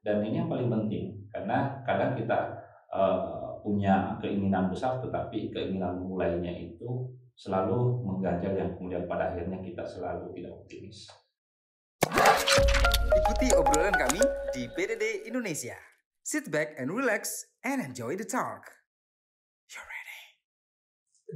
Dan ini yang paling penting karena kadang kita punya keinginan besar, tetapi keinginan memulainya itu selalu mengganjal yang kemudian pada akhirnya kita selalu tidak optimis. Ikuti obrolan kami di PDD Indonesia. Sit back and relax and enjoy the talk. You're ready.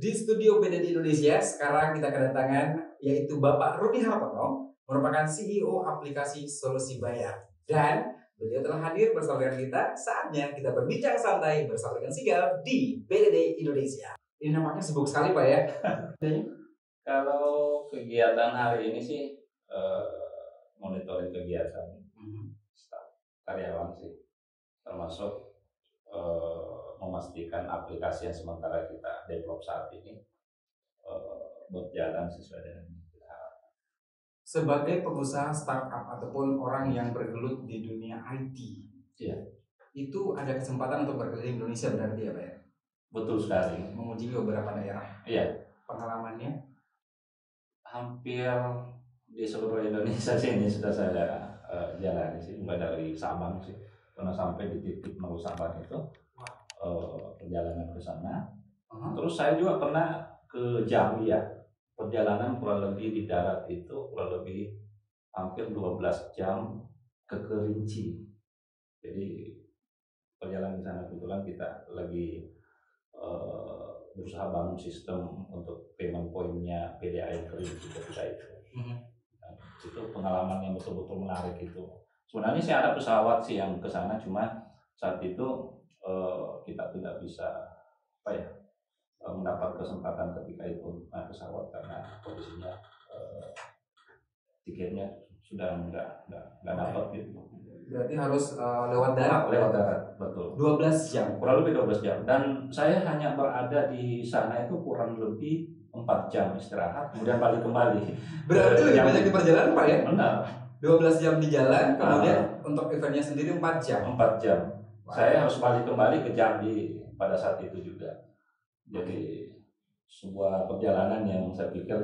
Di studio PDD Indonesia sekarang kita kedatangan yaitu Bapak Rudi Hartono, merupakan CEO aplikasi Solusi Bayar, dan beliau telah hadir bersama dengan kita. Saatnya kita berbincang santai bersama dengan Sigal di PDD Indonesia. Ini nampaknya sibuk sekali Pak ya. Kalau kegiatan hari ini sih monitoring kegiatan staf karyawan sih, termasuk memastikan aplikasi yang sementara kita develop saat ini berjalan sesuai dengan kita harapkan. Sebagai pengusaha startup ataupun orang yang bergelut di dunia IT, ya, itu ada kesempatan untuk berkeliling Indonesia berarti ya Pak ya? Betul sekali. Mengunjungi beberapa daerah. Iya. Pengalamannya? Hampir di seluruh Indonesia sih ini sudah saya jalani sih, mulai dari Sabang sih, pernah sampai di titik nol Sabang itu perjalanan ke sana. Terus saya juga pernah ke Jambi ya, perjalanan kurang lebih di darat itu kurang lebih hampir 12 jam ke Kerinci. Jadi perjalanan di sana kebetulan kita lagi berusaha bangun sistem untuk payment point-nya PDAM Kerinci ketika itu. Itu pengalaman yang betul-betul menarik itu. Sebenarnya sih ada pesawat sih yang ke sana, cuma saat itu kita tidak bisa mendapat kesempatan ketika itu naik pesawat karena kondisinya tiketnya sudah nggak dapat gitu. Berarti harus lewat darat. Lewat darat, betul. 12 jam. Kurang lebih 12 jam. Dan saya hanya berada di sana itu kurang lebih 4 jam istirahat, kemudian balik kembali. Berarti lebih banyak di perjalanan Pak ya? Benar. 12 jam di jalan, kemudian untuk eventnya sendiri 4 jam. 4 jam. Wow. Saya harus balik kembali ke Jambi pada saat itu juga. Jadi sebuah perjalanan yang saya pikir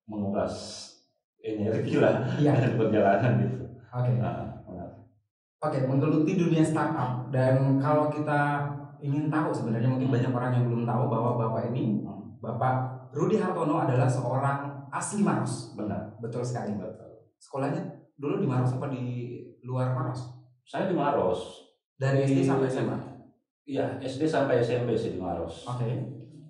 menguras energi lah perjalanan gitu. Oke. Oke, menggeluti dunia startup. Dan kalau kita ingin tahu, sebenarnya mungkin banyak orang yang belum tahu bahwa Bapak ini, Bapak Rudi Hartono adalah seorang asli Maros. Benar. Betul sekali. Betul. Sekolahnya dulu di Maros apa di luar Maros? Saya di Maros. Dari SD sampai SMA? Iya, SD sampai SMP sih di Maros. Oke.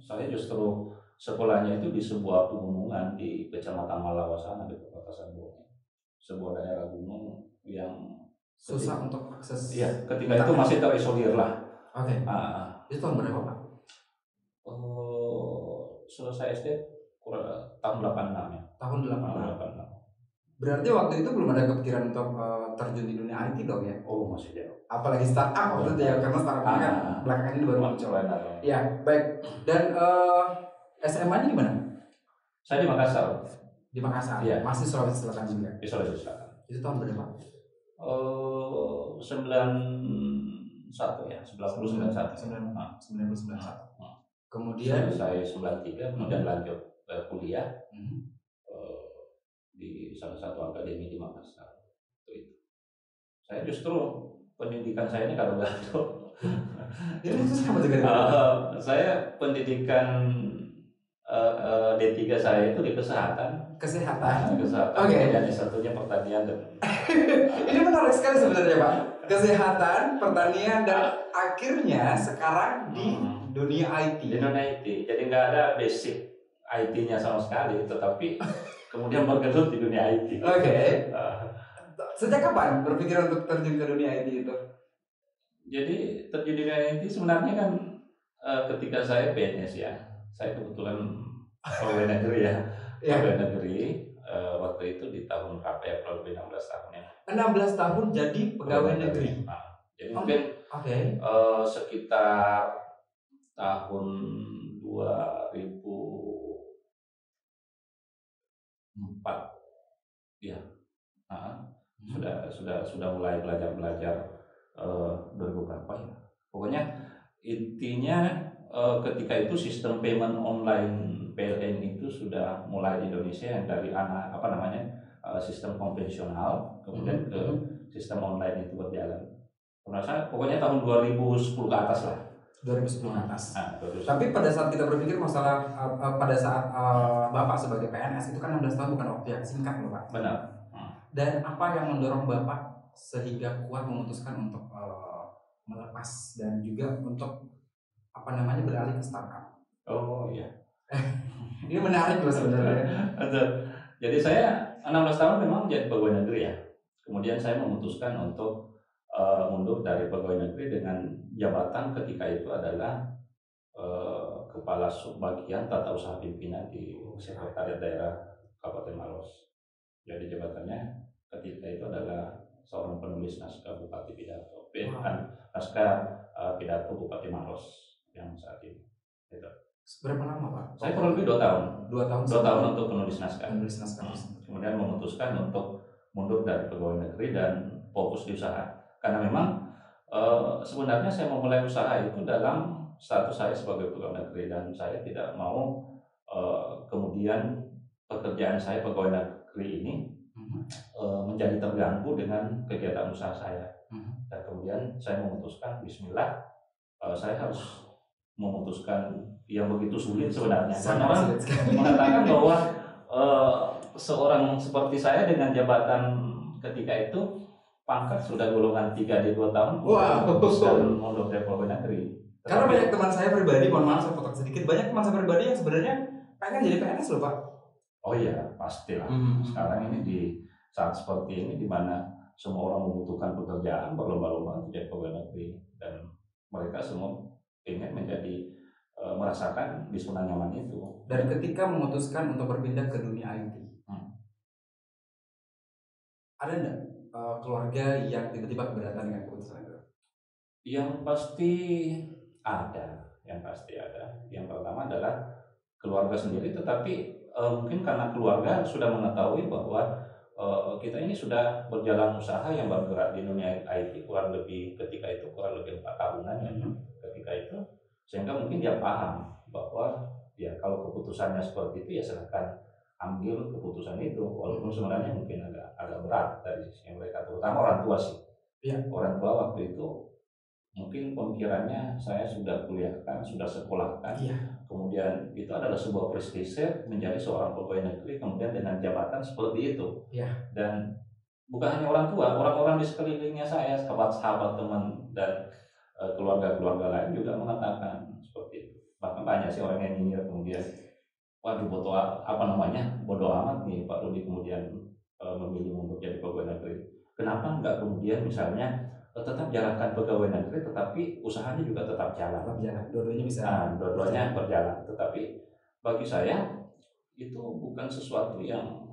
Saya justru sekolahnya itu di sebuah pegunungan di Kecamatan Malawasana di Kota Sambung. Sebuah daerah gunung yang susah untuk akses. Iya, ketika itu masih terisolir lah. Oke. Itu tahun berapa Pak? Selesai SD tahun 86 ya. Tahun 86. Berarti waktu itu belum ada kepikiran untuk terjun di dunia IT dong ya? Oh, masih jauh. Apalagi startup waktu itu ya, karena startup ini kan belakangan ini baru muncul. Ya, baik. Dan SMA-nya di mana? Saya di Makassar. Di Makassar. Ya. Masih Sulawesi Selatan juga. Di Sulawesi Selatan. Itu tahun berapa? 91 ya, 91. Kemudian saya 93, kemudian lanjut kuliah di salah satu akademi di Makassar. Itu. Saya justru pendidikan saya ini gado-gado. Itu sama juga. Saya pendidikan D3 saya itu di kesehatan. Kesehatan. Oke. Dan satunya pertanian dan. Ini menarik sekali sebenarnya Pak. Kesehatan, pertanian, dan akhirnya sekarang di dunia IT. Di dunia IT. Jadi nggak ada basic IT-nya sama sekali, tetapi kemudian bergelut di dunia IT. Oke. Sejak kapan berpikir untuk terjun ke dunia IT itu? Jadi terjun di dunia IT sebenarnya kan ketika saya PNS ya. Saya kebetulan pegawai negeri ya. Pegawai negeri waktu itu di tahun berapa ya, kalau lebih 16 tahun ya. 16 tahun jadi pegawai negeri. Jadi mungkin sekitar tahun 2004 ya. Sudah mulai belajar 2000 berapa ya. Pokoknya intinya ketika itu sistem payment online PLN itu sudah mulai di Indonesia, yang dari sistem konvensional kemudian ke sistem online itu berjalan. Merasa pokoknya tahun 2010 ke atas lah. 2010 ke atas. Nah, Tapi pada saat kita berpikir masalah pada saat Bapak sebagai PNS itu kan 16 tahun bukan waktu yang singkat loh Pak. Benar. Dan apa yang mendorong Bapak sehingga kuat memutuskan untuk melepas dan juga untuk beralih ke startup? Oh iya. Ini menarik loh sebenarnya. Jadi saya 16 tahun memang jadi pegawai negeri ya. Kemudian saya memutuskan untuk mundur dari pegawai negeri dengan jabatan ketika itu adalah kepala subbagian tata usaha pimpinan di sekretariat daerah Kabupaten Maros. Jadi jabatannya ketika itu adalah seorang penulis naskah Bupati Pidato, naskah Pidato Bupati Maros yang saat ini. Gitu. Berapa lama Pak? Saya kurang lebih 2 tahun. 2 tahun. 2 tahun untuk penulis naskah. Kemudian memutuskan untuk mundur dari pegawai negeri dan fokus di usaha. Karena memang sebenarnya saya memulai usaha itu dalam status saya sebagai pegawai negeri dan saya tidak mau kemudian pekerjaan saya pegawai negeri ini menjadi terganggu dengan kegiatan usaha saya. Dan kemudian saya memutuskan Bismillah, saya harus memutuskan yang begitu sulit sebenarnya. Karena orang mengatakan bahwa seorang seperti saya dengan jabatan ketika itu pangkat sudah golongan 3 di 2 tahun memutuskan mundur dari pegawai negeri. Karena banyak teman saya pribadi, mohon maaf saya potong sedikit, banyak teman saya pribadi yang sebenarnya pengen jadi PNS loh Pak. Oh iya, pastilah. Sekarang ini di saat seperti ini di mana semua orang membutuhkan pekerjaan berlomba-lomba untuk jadi pegawai negeri dan mereka semua ingin menjadi merasakan di zona nyaman itu. Dan ketika memutuskan untuk berpindah ke dunia IT, ada enggak keluarga yang tiba-tiba keberatan dengan keputusan itu? Yang pasti ada. Yang pertama adalah keluarga sendiri, tetapi mungkin karena keluarga sudah mengetahui bahwa kita ini sudah berjalan usaha yang bergerak di dunia IT kurang lebih 4 tahunan ya ketika itu, sehingga mungkin dia paham bahwa ya kalau keputusannya seperti itu ya silakan ambil keputusan itu, walaupun sebenarnya mungkin agak berat dari sisi mereka, terutama orang tua sih. Ya. Orang tua waktu itu mungkin pemikirannya saya sudah kuliahkan, sudah sekolahkan, kemudian itu adalah sebuah prestise menjadi seorang pegawai negeri, kemudian dengan jabatan seperti itu. Dan bukan hanya orang tua, orang-orang di sekelilingnya saya, sahabat-sahabat teman dan keluarga-keluarga lain juga mengatakan seperti itu. Bahkan banyak sih orang yang nyinyir kemudian, waduh bodoh amat nih Pak Rudi kemudian memilih untuk jadi pegawai negeri. Kenapa enggak kemudian misalnya tetap jalankan pegawai negeri tetapi usahanya juga tetap jalan. Dua-duanya bisa. Dua-duanya berjalan. Tetapi bagi saya itu bukan sesuatu yang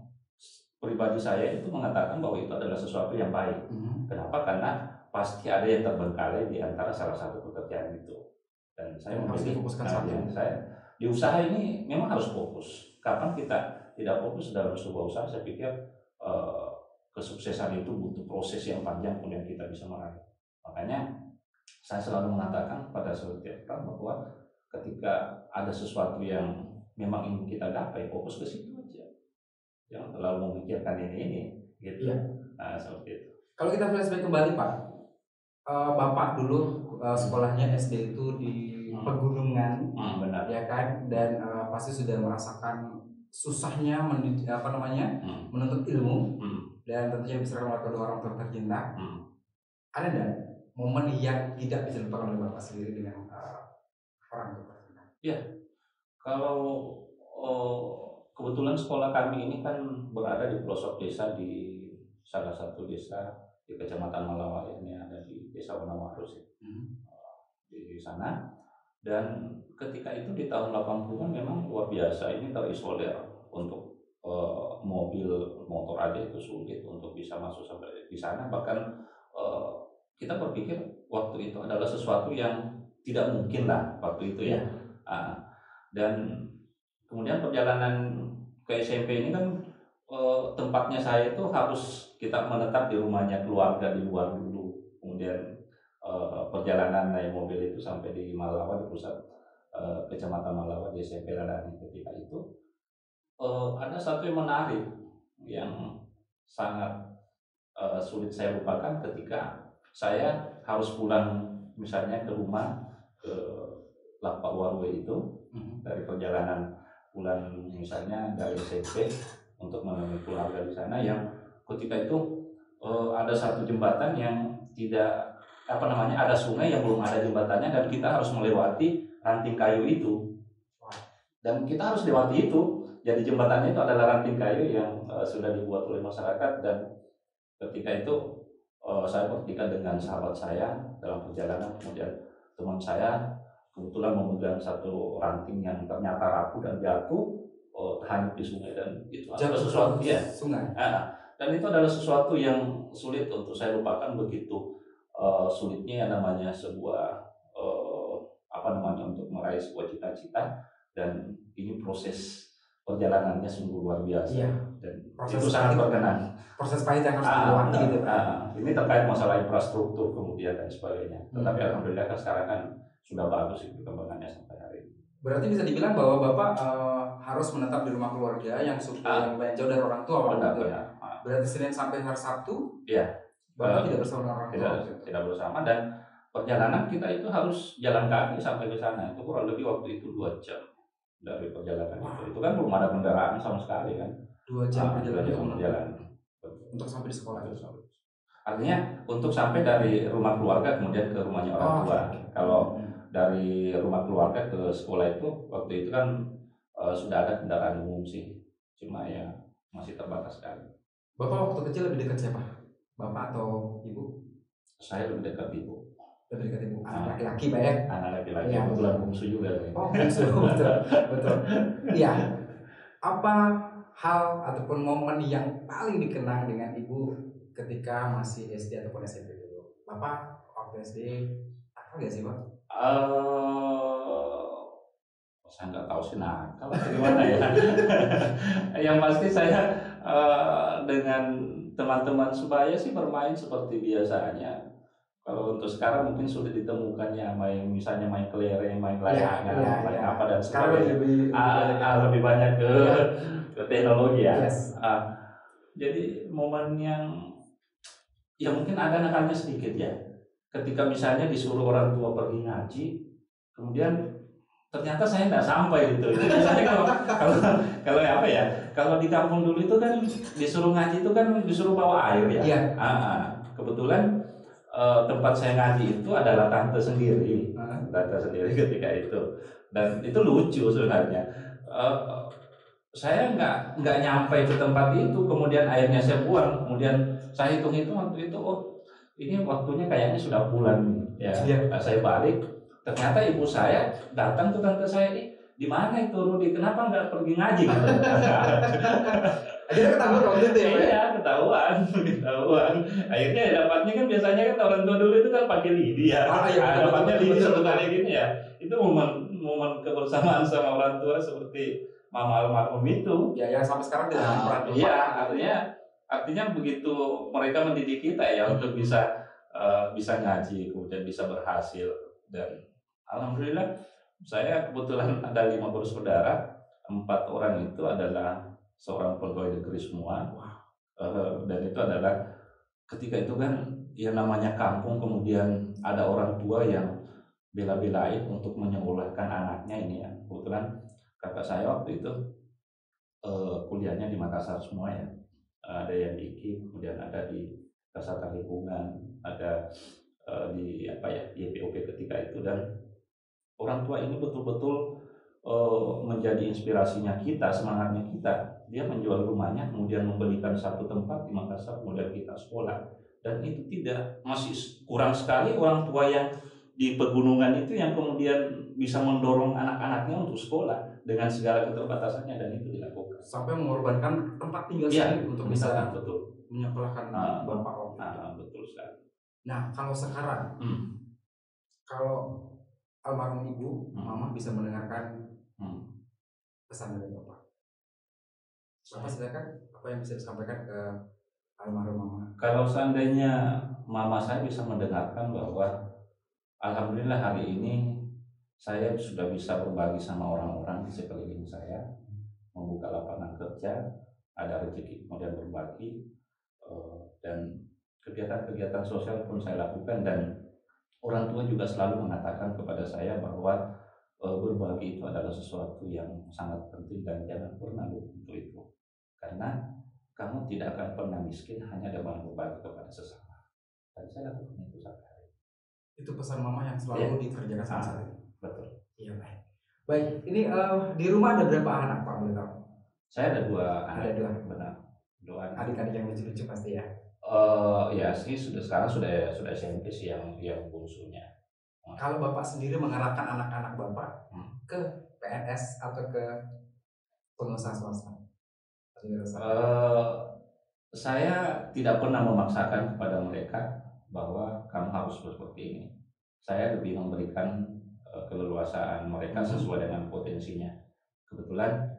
pribadi saya itu mengatakan bahwa itu adalah sesuatu yang baik. Kenapa? Karena pasti ada yang terbengkalai di antara salah satu pekerjaan itu. Dan saya memilih saya di usaha ini memang harus fokus. Kapan kita tidak fokus dalam sebuah usaha, saya pikir kesuksesan itu butuh proses yang panjang kemudian kita bisa meraih. Makanya saya selalu mengatakan pada setiap orang bahwa ketika ada sesuatu yang memang ingin kita gapai, fokus ke situ aja. Jangan terlalu memikirkan ini gitu. Nah, seperti itu. Kalau kita flashback kembali Pak, Bapak dulu sekolahnya SD itu di pegunungan, benar. Ya kan, dan pasti sudah merasakan susahnya menuntut ilmu, dan tentunya diserahkan oleh kedua orang tua tercinta. Ada nggak momen yang tidak bisa dilupakan oleh Bapak sendiri dengan orang tua tercinta? Ya, kalau kebetulan sekolah kami ini kan berada di pelosok desa, di salah satu desa di Kecamatan Malawa ini ada di Desa Wonowarus di sana. Dan ketika itu di tahun 80-an memang luar biasa, ini terisolir untuk mobil motor aja itu sulit untuk bisa masuk sampai di sana. Bahkan kita berpikir waktu itu adalah sesuatu yang tidak mungkin lah waktu itu ya. Dan kemudian perjalanan ke SMP ini kan tempatnya saya itu harus kita menetap di rumahnya keluarga di luar dulu. Kemudian perjalanan naik mobil itu sampai di Malawa, di pusat Kecamatan Malawa di SMP Radani ketika itu ada satu yang menarik yang sangat sulit saya lupakan ketika saya harus pulang misalnya ke rumah ke Lapak Warwe itu dari perjalanan pulang misalnya dari SMP untuk menemui keluarga di sana, yang ketika itu ada satu jembatan yang tidak ada sungai yang belum ada jembatannya dan kita harus melewati ranting kayu itu dan kita harus lewati itu. Jadi jembatannya itu adalah ranting kayu yang sudah dibuat oleh masyarakat, dan ketika itu saya bertiga dengan sahabat saya dalam perjalanan, kemudian teman saya kebetulan memegang satu ranting yang ternyata rapuh dan jatuh hanyut di sungai, dan itu adalah sesuatu ya sungai. Dan itu adalah sesuatu yang sulit untuk saya lupakan, begitu sulitnya yang namanya sebuah untuk meraih sebuah cita-cita, dan ini proses perjalanannya sungguh luar biasa. Iya. Dan proses itu sangat berkenan. Proses pahit yang harus dilewati gitu. Ini terkait masalah infrastruktur kemudian dan sebagainya. Tetapi alhamdulillah sekarang kan sudah bagus itu perkembangannya sampai hari ini. Berarti bisa dibilang bahwa Bapak harus menetap di rumah keluarga yang yang jauh dari orang tua, Pak. Berarti Senin sampai hari Sabtu? Iya. Bapak tidak bersama orang tua? Tidak bersama, dan perjalanan kita itu harus jalan kaki sampai ke sana. Itu kurang lebih waktu itu 2 jam dari perjalanan itu. Itu kan belum ada kendaraan sama sekali kan. 2 jam perjalanan untuk sampai di sekolah itu. Artinya untuk sampai dari rumah keluarga kemudian ke rumahnya orang tua. Kalau dari rumah keluarga ke sekolah itu waktu itu kan sudah ada kendaraan umum sih. Cuma ya masih terbatas sekali. Bapak waktu kecil lebih dekat siapa? Bapak atau ibu? Saya lebih dekat ibu. Lebih dekat ibu. Anak laki-laki, Pak ya? Anak laki-laki. Ya. Kebetulan bungsu juga. Oh, bungsu. Betul. Iya. Apa hal ataupun momen yang paling dikenang dengan ibu ketika masih SD ataupun SMP dulu? Bapak waktu SD apa gak sih, Pak? Saya nggak tahu sih nakal gimana ya. Yang pasti saya dengan teman-teman sebaya sih bermain seperti biasanya. Kalau untuk sekarang mungkin sudah ditemukannya misalnya main kelereng, main layangan, main apa dan sebagainya. Lebih banyak ke teknologi ya. Yes. Jadi momen yang ya mungkin ada nakalnya sedikit ya. Ketika misalnya disuruh orang tua pergi ngaji, kemudian ternyata saya nggak sampai gitu. Jadi misalnya kalau apa ya? Kalau di kampung dulu itu kan disuruh ngaji itu kan disuruh bawa air ya. Iya. Kebetulan tempat saya ngaji itu adalah tante sendiri ketika itu, dan itu lucu sebenarnya. Saya nggak nyampe ke tempat itu, kemudian airnya saya buang, kemudian saya hitung-hitung waktu itu, ini waktunya kayaknya sudah pulang ya. Saya balik, ternyata ibu saya datang ke tante saya, di mana itu Rudi, kenapa nggak pergi ngaji gitu. Akhirnya ketahuan waktu itu ya? Iya, ketahuan. Akhirnya dapatnya kan biasanya kan orang tua dulu itu kan pakai lidi ya. Dapatnya lidi sebenarnya gini ya. Itu momen kebersamaan sama orang tua seperti mama almarhum itu. Ya, yang sampai sekarang tidak pernah lupa. Iya, artinya begitu mereka mendidik kita ya untuk bisa ngaji, kemudian bisa berhasil. Dan alhamdulillah saya kebetulan ada 5 bersaudara, 4 orang itu adalah seorang pegawai negeri semua. Dan itu adalah ketika itu kan yang namanya kampung, kemudian ada orang tua yang bela-belain untuk menyekolahkan anaknya ini ya. Kebetulan kakak saya waktu itu kuliahnya di Makassar semua ya. Ada yang di IKIP, kemudian ada di Kesehatan Lingkungan, ada di YPOP ketika itu, dan orang tua ini betul-betul menjadi inspirasinya kita, semangatnya kita. Dia menjual rumahnya, kemudian membelikan satu tempat di Makassar, kemudian kita sekolah. Dan itu masih kurang sekali orang tua yang di pegunungan itu yang kemudian bisa mendorong anak-anaknya untuk sekolah dengan segala keterbatasannya, dan itu dilakukan. Sampai mengorbankan tempat tinggal sendiri untuk bisa menyekolahkan bapak waktu itu. Betul sekali. Nah, kalau sekarang, kalau almarhum ibu, mama bisa mendengarkan pesan dari bapak. Bapak silakan, apa yang bisa disampaikan ke almarhum mama? Kalau seandainya mama saya bisa mendengarkan bahwa alhamdulillah hari ini saya sudah bisa berbagi sama orang-orang di sekeliling saya, membuka lapangan kerja, ada rezeki kemudian berbagi. Dan kegiatan-kegiatan sosial pun saya lakukan, dan orang tua juga selalu mengatakan kepada saya bahwa berbagi itu adalah sesuatu yang sangat penting dan jangan pernah lupa untuk itu, karena kamu tidak akan pernah miskin hanya dengan berbagi kepada sesama. Dan saya lakukan itu sampai hari ini. Itu pesan mama yang selalu dikerjakan sampai saat ini. Betul. Iya, baik. Baik, ini di rumah ada berapa anak Pak, boleh tahu? Saya ada 2 anak. Ada 2. Benar. 2 anak. Adik-adik yang lucu-lucu pasti ya. Ya sih, sekarang sudah SMP sih yang bungsunya. Kalau Bapak sendiri mengarahkan anak-anak Bapak ke PNS atau ke pengusaha swasta? Saya tidak pernah memaksakan kepada mereka bahwa kamu harus seperti ini. Saya lebih memberikan keleluasaan mereka sesuai dengan potensinya. Kebetulan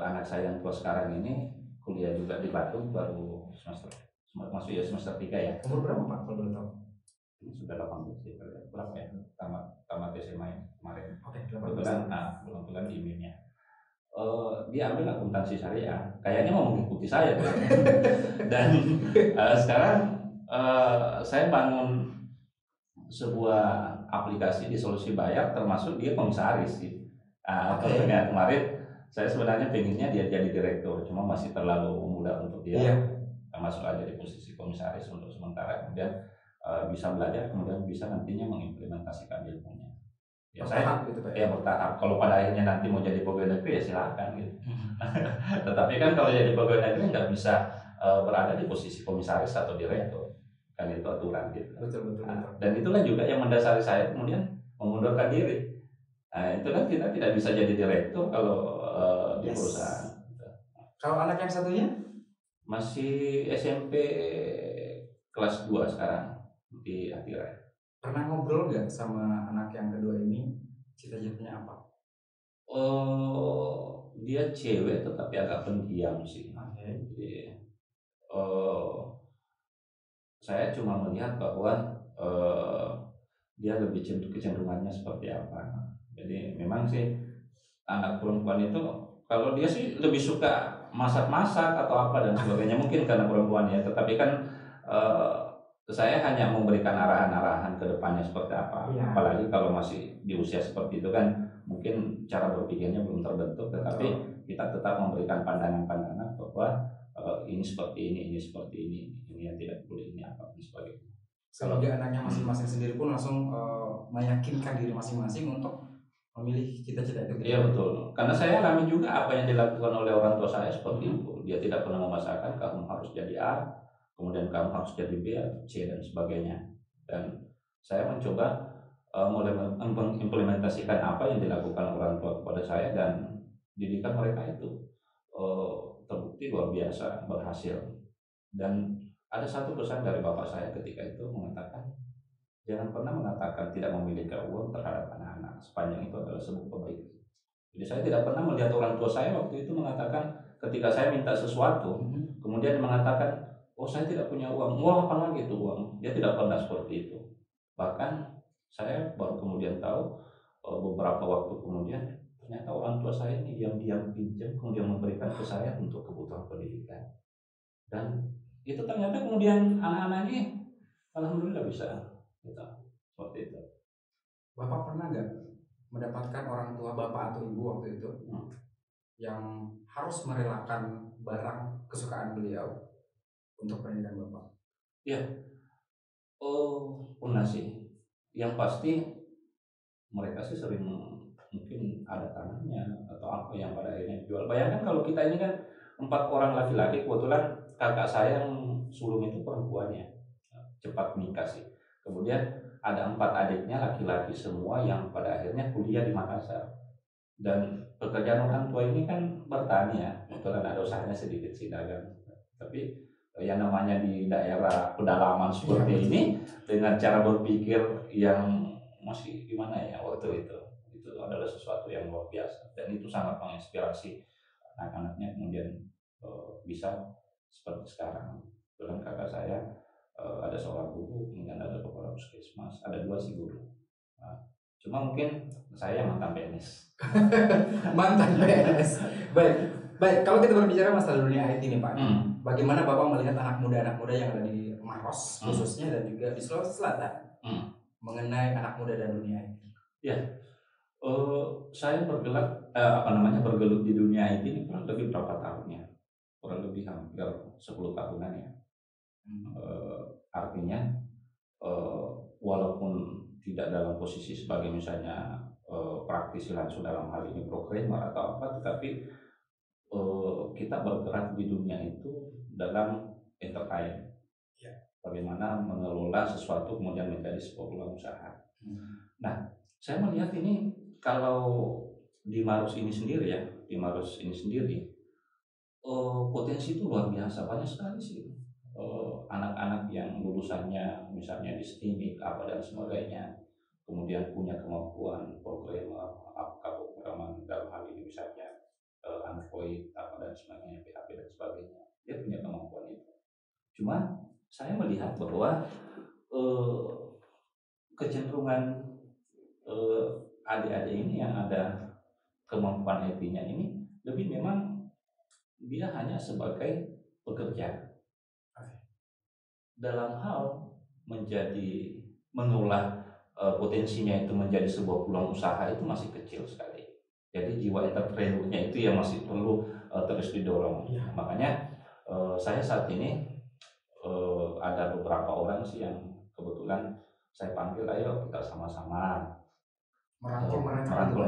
anak saya yang tua sekarang ini kuliah juga di Bandung, baru masuk semester 3 ya. Umur berapa Pak kalau boleh tahu? Ini sudah 18 ya, berapa ya? Tamat SMA kemarin. Oke, 18. Kebetulan di IMIN-nya. Dia ambil akuntansi syariah, kayaknya mau mengikuti saya. Dan sekarang saya bangun sebuah aplikasi di Solusi Bayar, termasuk dia komisaris sih. Kemarin saya sebenarnya pengennya dia jadi direktur, cuma masih terlalu muda untuk dia. Masuk aja di posisi komisaris untuk sementara, kemudian bisa belajar, kemudian bisa nantinya mengimplementasikan ilmunya. Ya, bertahap gitu Pak. Ya bertahap. Kalau pada akhirnya nanti mau jadi pegawai negeri ya silakan gitu. Tetapi kan kalau jadi pegawai negeri nggak bisa berada di posisi komisaris atau direktur, kan itu aturan gitu. Betul. Dan itulah juga yang mendasari saya kemudian mengundurkan diri. Itu kan kita tidak bisa jadi direktur kalau di perusahaan. Kalau anak yang satunya masih SMP kelas 2 sekarang di Atira. Pernah ngobrol nggak sama anak yang kedua ini, cita-citanya apa? Dia cewek tetapi agak pendiam sih. Jadi, saya cuma melihat bahwa dia lebih kecenderungannya seperti apa. Jadi memang sih anak perempuan itu kalau dia sih lebih suka masak-masak atau apa dan sebagainya, mungkin karena perempuan ya. Tetapi kan saya hanya memberikan arahan-arahan ke depannya seperti apa. Apalagi kalau masih di usia seperti itu kan mungkin cara berpikirnya belum terbentuk, tetapi kita tetap memberikan pandangan-pandangan bahwa ini seperti ini seperti ini yang tidak boleh, ini apa dan sebagainya. Sehingga anaknya masing-masing sendiri pun langsung meyakinkan diri masing-masing untuk memilih cita-cita itu. Iya betul. Karena saya alami juga apa yang dilakukan oleh orang tua saya seperti itu. Dia tidak pernah memaksakan kamu harus jadi A, kemudian kamu harus jadi B atau C dan sebagainya. Dan saya mencoba mulai mengimplementasikan apa yang dilakukan orang tua kepada saya, dan didikan mereka itu terbukti luar biasa berhasil. Dan ada satu pesan dari bapak saya ketika itu mengatakan, jangan pernah mengatakan tidak memiliki uang terhadap anak-anak sepanjang itu adalah sebuah kebaikan. Jadi saya tidak pernah melihat orang tua saya waktu itu mengatakan ketika saya minta sesuatu, kemudian mengatakan, oh saya tidak punya uang, wah apalagi itu uang. Dia tidak pernah seperti itu. Bahkan saya baru kemudian tahu beberapa waktu kemudian ternyata orang tua saya ini diam-diam pinjam kemudian memberikan ke saya untuk kebutuhan pendidikan. Dan itu ternyata kemudian anak-anak ini alhamdulillah bisa. Gitu. Seperti itu. Bapak pernah nggak mendapatkan orang tua Bapak atau Ibu waktu itu yang harus merelakan barang kesukaan beliau untuk pendidikan Bapak? Iya. Pernah sih. Yang pasti mereka sih sering mungkin ada tanahnya atau apa yang pada akhirnya jual. Bayangkan kalau kita ini kan 4 orang laki-laki, kebetulan kakak saya yang sulung itu perempuannya, cepat nikah sih. Kemudian ada 4 adiknya laki-laki semua yang pada akhirnya kuliah di Makassar. Dan pekerjaan orang tua ini kan bertani ya, kebetulan ada usahanya sedikit sih dagang. Tapi yang namanya di daerah pedalaman seperti ini dengan cara berpikir yang masih gimana ya waktu itu adalah sesuatu yang luar biasa, dan itu sangat menginspirasi anak-anaknya kemudian bisa seperti sekarang. Kebetulan kakak saya ada seorang guru, kemudian ada kepala puskesmas, ada 2 si guru. Nah, cuma mungkin saya yang mantan PNS. Mantan PNS. Baik. Kalau kita berbicara masalah dunia IT nih Pak, bagaimana Bapak melihat anak muda yang ada di Maros khususnya dan juga di Sulawesi Selatan mengenai anak muda dan dunia IT? Ya, saya bergelut di dunia IT ini kurang lebih berapa tahun ya? Kurang lebih hampir 10 tahunan ya. Artinya walaupun tidak dalam posisi sebagai misalnya praktisi langsung dalam hal ini programmer atau apa, tetapi kita bergerak di dunia itu dalam enterprise. Bagaimana mengelola sesuatu kemudian menjadi sebuah peluang usaha. Nah, saya melihat ini kalau di Maros ini sendiri potensi itu luar biasa, banyak sekali sih anak-anak yang lulusannya misalnya di STIMIK apa dan sebagainya, kemudian punya kemampuan programmer, pemrograman dalam hal ini misalnya Android apa dan sebagainya, PHP dan sebagainya, dia punya kemampuan itu. Cuma saya melihat bahwa kecenderungan adik-adik ini yang ada kemampuan IT-nya ini lebih memang dia hanya sebagai pekerja dalam hal mengolah potensinya itu menjadi sebuah peluang usaha itu masih kecil sekali. Jadi jiwa entrepreneur-nya itu yang masih perlu terus didorong. Makanya saya saat ini ada beberapa orang sih yang kebetulan saya panggil, ayo kita sama-sama merangkul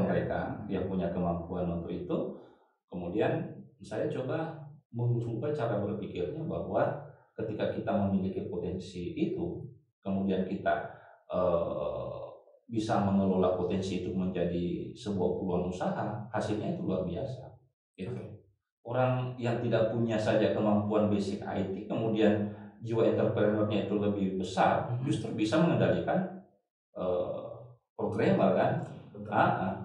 mereka yang punya kemampuan untuk itu. Kemudian saya coba mengubah cara berpikirnya bahwa ketika kita memiliki potensi itu, kemudian kita bisa mengelola potensi itu menjadi sebuah peluang usaha, hasilnya itu luar biasa. Gitu. Orang yang tidak punya saja kemampuan basic IT, kemudian jiwa entrepreneur-nya itu lebih besar, justru bisa mengendalikan programmer kan.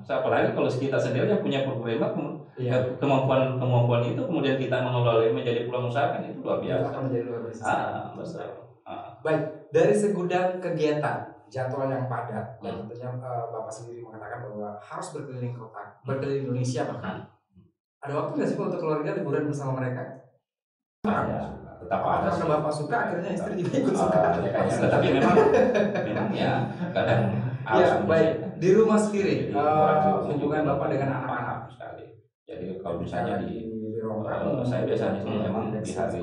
Apalagi kalau kita sendiri yang punya programmer, kemampuan itu kemudian kita mengelola menjadi peluang usaha kan itu luar biasa. Baik, dari segudang kegiatan jadwal yang padat dan tentunya Bapak sendiri mengatakan bahwa harus berkeliling kota, berkeliling Indonesia bahkan. Ada waktu nggak sih untuk keluarga liburan bersama mereka? Tetap ada. Karena Bapak suka, akhirnya istri juga ikut suka. Tetapi memang ya kadang. Ya, baik. Di rumah sendiri, hubungan Bapak dengan anak-anak sekali. Jadi kalau misalnya saya biasanya sih memang di hari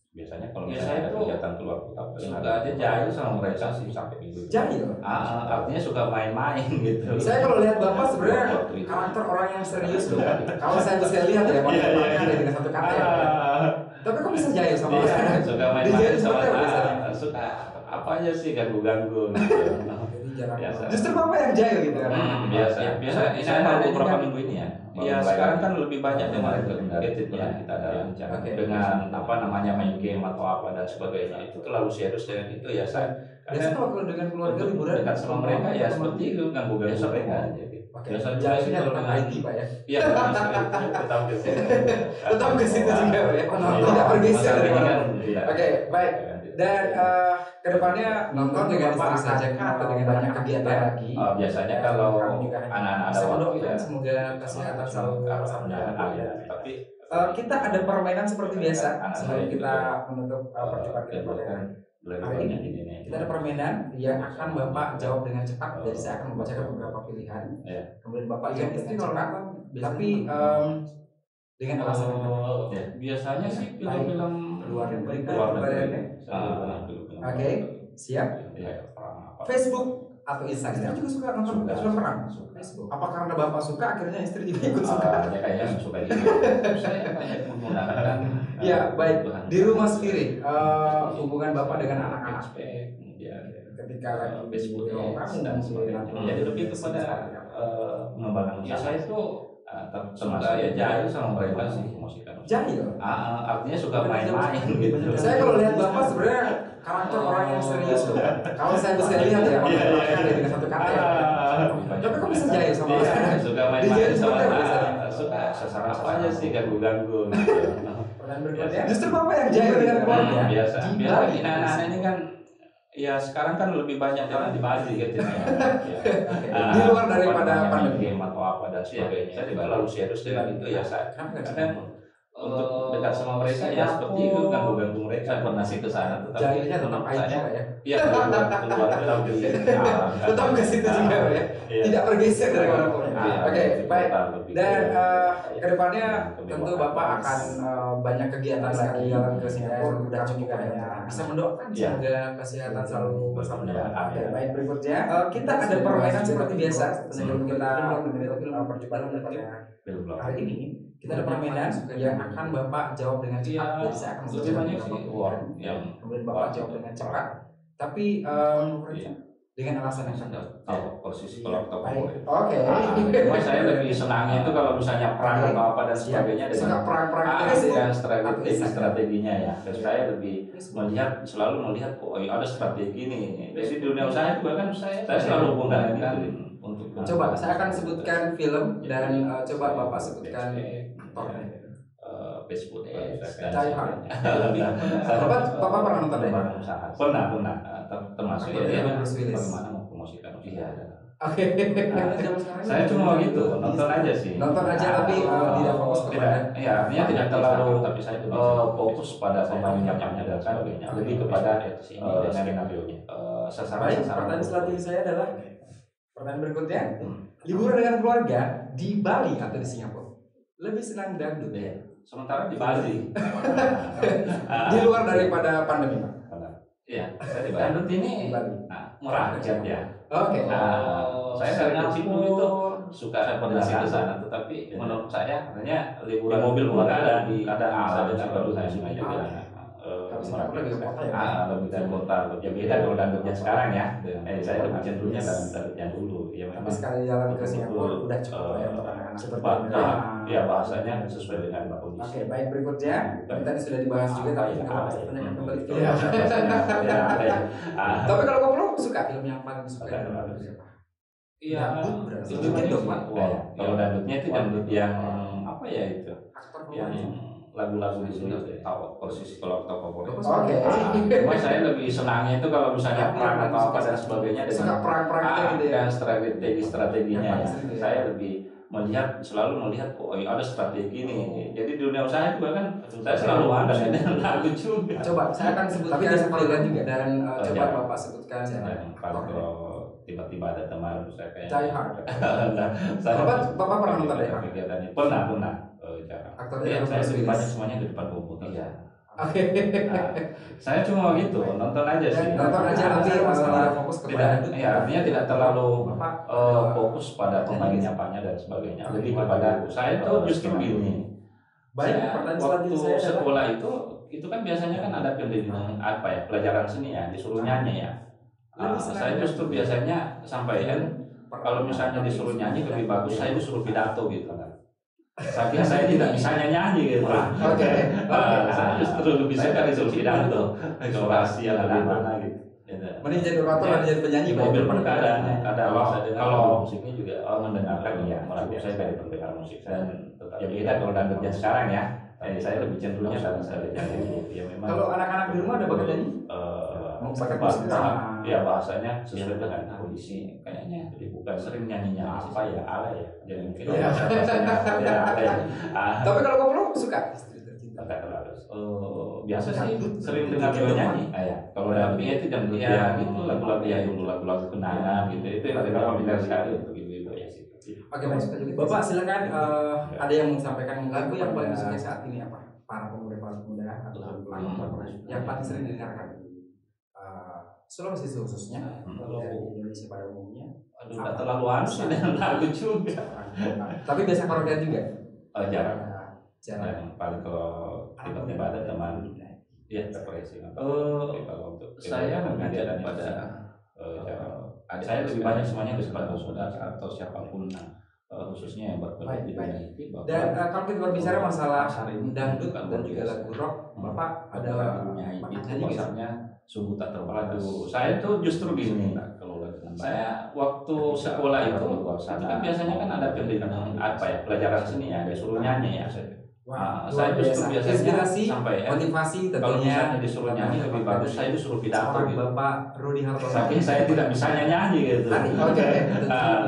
biasanya kalau misalnya ada kegiatan keluar kota suka aja jahil sama mereka sih sampai minggu. Jahil? Artinya suka main-main gitu. Saya kalau lihat Bapak sebenarnya karakter orang yang serius loh. Kalau saya bisa lihat ya, Bapak ada dengan satu kata ya. Tapi kok bisa jahil sama orang? Suka main-main sama suka apa aja sih ganggu-ganggu gitu. Justru Bapak yang jahil gitu kan? Biasa. Ini ada beberapa minggu ini ya. Ya sekarang kan lebih banyak dengan gadget ya, kita ada dengan apa namanya main game atau apa dan sebagainya, itu terlalu serius dengan itu ya saya. Biasanya kalau dengan keluarga liburan dekat sama mereka ya seperti itu ganggu-ganggu mereka aja. Biasa jahilnya tentang IT Pak ya? Iya, tetap ke situ. Tetap ke situ juga Pak ya? Tidak bergeser. Oke, baik. Dan kedepannya nonton dengan istri saja atau dengan banyak kegiatan lagi? Biasanya kalau anak-anak ada waktu ya. Semoga kesehatan selalu tapi kita ada permainan seperti biasa sebelum kita menutup perjumpaan kita pada hari ini. Kita ada permainan yang akan Bapak jawab dengan cepat. Jadi saya akan membacakan beberapa pilihan. Kemudian Bapak jawab dengan cepat. Tapi dengan alasan biasanya sih film-film luar negeri. Oke, siap. Facebook atau Instagram juga suka nonton film perang. Facebook. Apa karena Bapak suka akhirnya istri juga ikut suka? Ya kayaknya suka gitu. Saya banyak menggunakan. Ya baik. Di rumah sendiri hubungan Bapak dengan anak-anak. Ketika lagi Facebook dan sebagainya. Jadi lebih kepada pengembangan usaha. Saya itu termasuk ya jahil sama mereka sih, jahil. Artinya suka main-main gitu. Saya kalau lihat Bapak sebenarnya karakter orang yang serius loh. Kalau saya bisa lihat ya, ada dengan satu kata ya. Tapi kok bisa jahil sama orang? Suka main-main sama suka sasaran apa aja sih ganggu-ganggu. Pertanyaan berikutnya. Justru Bapak yang jahil dengan keluarga. Biasa. Anak-anak ini kan ya sekarang kan lebih banyak jalan di Bali gitu ya. Di luar daripada pandemi game atau apa dan sebagainya. Saya tidak terlalu serius dengan itu ya saya. Karena untuk dekat sama mereka ya seperti itu, ganggu mereka. Pernah sih ke sana, tetapi jahilnya tetap aja saya ya. iya keluarga hampir Tetap ke situ juga ya. Tidak bergeser dari manapun. Oke, baik. Dan kedepannya tentu Bapak akan banyak kegiatan lagi jalan ke Singapura. Udah cukup ya. Bisa mendoakan semoga kesehatan selalu bersama dengan Bapak. Oke, baik, berikutnya kita ada permainan seperti biasa sebelum kita perjumpaan hari ini. Kita ada permainan yang akan Bapak jawab dengan cepat. Jadi saya akan menjawab kemudian Bapak jawab dengan cepat. Tapi dengan alasan yang sangat posisi kalau Oke. Cuma saya lebih senangnya itu kalau misalnya perang atau apa dan sebagainya dengan dan strateginya ya. Saya lebih selalu melihat ada strategi nih. Dari dunia usaha juga kan saya selalu hubungkan untuk coba saya akan sebutkan film dan coba Bapak sebutkan aktornya. Facebook. Die Hard. Bapak pernah nonton deh? Pernah. Termasuk bagaimana mempromosikan usaha. Oke. Saya cuma gitu, nonton aja sih. Nonton aja tapi tidak fokus kepada. Ya, artinya tidak terlalu tapi saya fokus pada pemainnya dan sebagainya. Lebih kepada skenario-nya. Pertanyaan selanjutnya saya adalah pertanyaan berikutnya. Liburan dengan keluarga di Bali atau di Singapura? Lebih senang dangdut ya. Sementara di Bali. Di luar daripada pandemi, Pak. Iya, saya di Bali. Dangdut ini murah ya. Oke. Saya dari kecil itu suka koordinasi ke sana, tetapi menurut saya katanya liburan mobil pun ada alat dan baru saya suka juga. Lebih ke kota ya. Lebih dari kota. Ya beda kalau dangdutnya sekarang ya. Saya lebih cenderungnya dangdutnya dulu. Ya tapi sekali jalan ke Singapura udah cukup ya untuk anak-anak seperti ya bahasanya sesuai dengan kondisi. Oke, baik, berikutnya tadi sudah dibahas juga tapi nggak apa-apa saya tanyakan kembali film. Tapi kalau kamu suka film yang paling disukai adalah siapa? Iya, tunjukin dong Pak. Kalau dangdutnya itu dangdut yang apa ya itu? Yang lagu-lagu di sini tahu posisi kalau favorit. Oke. Cuma saya lebih senangnya itu kalau misalnya perang atau apa dan sebagainya dengan perang gitu ya. Dan strateginya. Saya lebih selalu melihat ada strategi nih. Jadi di dunia usaha juga kan saya selalu ada lagu juga. Coba saya akan sebutkan panggilan juga dan coba Bapak sebutkan kalau tiba-tiba ada teman saya kayak Die Hard. Bapak pernah nonton Die Hard? Kegiatannya pernah. Aktornya saya lebih banyak semuanya di depan komputer. Iya. Oke. Saya cuma gitu, nonton aja sih. Nonton aja tapi masalah fokus kepada ya artinya tidak terlalu fokus pada pemainnya apanya dan sebagainya. Lebih kepada saya itu justru gini. Baik, pertanyaan selanjutnya saya sekolah itu kan biasanya kan ada pendidikan apa ya, pelajaran seni ya, disuruh nyanyi ya. Saya justru biasanya sampaikan kalau misalnya disuruh nyanyi lebih bagus saya disuruh pidato gitu kan. Saya tidak bisa nyanyi gitu. Oke. Saya justru lebih suka disuruh pidato, orasi yang lebih mana gitu. Mending jadi orator dan jadi penyanyi. Mobil pun ada kalau musiknya juga mendengarkan ya. Maksud saya dari pendengar musik dan ya beda kalau dangdutnya sekarang ya. Saya lebih cenderungnya dan saya nyanyi. Ya memang. Kalau anak-anak di rumah ada bakat nyanyi? Ya bahasanya sesuai dengan kondisi kayaknya jadi bukan sering nyanyinya apa ya ala ya jadi mungkin tapi kalau kamu suka biasa sih sering dengar dia nyanyi kalau dangdutnya itu dangdut ya gitu lagu-lagu ya dulu lagu-lagu kenangan gitu itu yang populer sekali untuk ibu-ibu ya sih. Oke, Bapak silakan ada yang mau sampaikan lagu yang paling disukai saat ini apa para pemuda atau yang paling sering didengarkan Sulawesi khususnya kalau Indonesia pada umumnya nggak terlalu aneh dengan lagu juga tapi biasa karaoke juga jarang paling kalau tiba-tiba ada teman ya depresi kalau untuk saya mengajak pada saya lebih banyak semuanya ke depan saudara atau siapapun khususnya yang berperan di dunia itu dan kalau kita berbicara masalah dangdut dan juga lagu rock Bapak ada itu misalnya sungguh tak terbatas. Saya tuh justru gini. Saya waktu sekolah itu kan biasanya kan ada pendidikan apa ya, pelajaran seni ya, disuruh nyanyi ya. Wah, Saya luar justru biasa. biasanya Inspirasi, sampai motivasi kalau tentunya misalnya disuruh nyanyi lebih bagus, saya disuruh pidato seorang gitu. Bapak Rudi Hartono. Saking saya tidak bisa nyanyi gitu. Oke.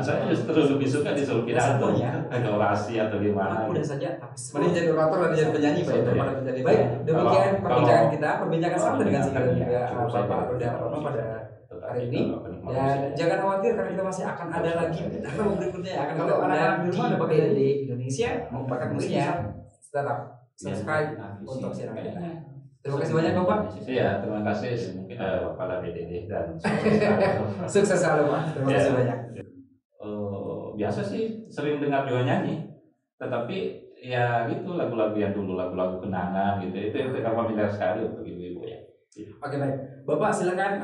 Saya justru lebih suka disuruh pidato, orasi atau gimana. Udah saja, tapi mending jadi orator dan jadi penyanyi Pak daripada menjadi. Iya. Baik, demikian perbincangan kita, perbincangan kalau santai dengan mendengarkan, juga cukup saja. Bapak Rudi Hartono pada hari ini. Tapi Dan jangan khawatir karena kita masih akan ada lagi bintang tamu berikutnya yang akan kita undang di BDD Indonesia. Merupakan musiknya tetap subscribe untuk channel kita. Terima kasih banyak Bapak. Iya, terima kasih mungkin kepada BDD dan sukses selalu Pak. Terima kasih banyak. Biasa sih sering dengar juga nyanyi, tetapi ya gitu lagu-lagu yang dulu, lagu-lagu kenangan gitu, itu familiar sekali untuk ibu-ibu ya. Oke baik, Bapak silakan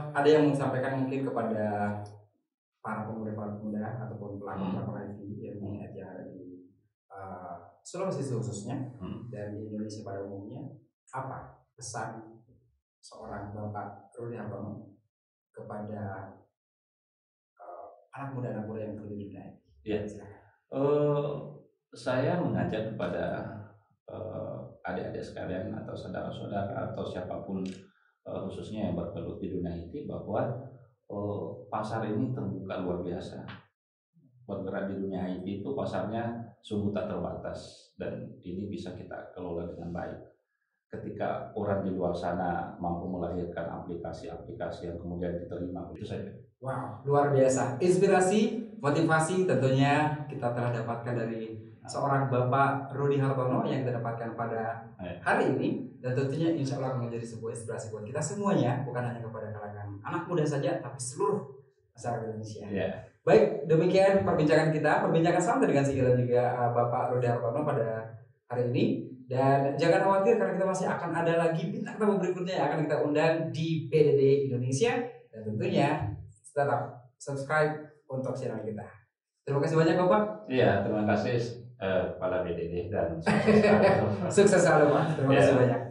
ada yang mau disampaikan mungkin kepada para pemuda ataupun pelakon-pelakon IT yang ada di Sulawesi khususnya dan di Indonesia pada umumnya, apa pesan seorang Bapak Rudi Hartono kepada anak muda yang bekerja di dunia IT? Ya, saya mengajak kepada adik-adik sekalian atau saudara-saudara atau siapapun khususnya yang bergelut di dunia IT bahwa pasar ini terbuka luar biasa. Bergerak di dunia IT itu pasarnya sungguh tak terbatas dan ini bisa kita kelola dengan baik. Ketika orang di luar sana mampu melahirkan aplikasi-aplikasi yang kemudian diterima, itu saja. Wow, luar biasa. Inspirasi, motivasi tentunya kita telah dapatkan dari seorang Bapak Rudi Hartono yang kita dapatkan pada hari ini, dan tentunya insya Allah akan menjadi sebuah inspirasi buat kita semuanya, bukan hanya kepada kalangan anak muda saja, tapi seluruh masyarakat Indonesia. Yeah. Baik, demikian perbincangan kita, perbincangan santai dengan Sigila juga Bapak Rudi Hartono pada hari ini. Dan jangan khawatir karena kita masih akan ada lagi bintang tamu berikutnya yang akan kita undang di BDD Indonesia, dan tentunya tetap subscribe untuk channel kita. Terima kasih banyak Bapak. Iya, terima kasih kepada BDD dan sukses selalu Pak. Terima kasih banyak.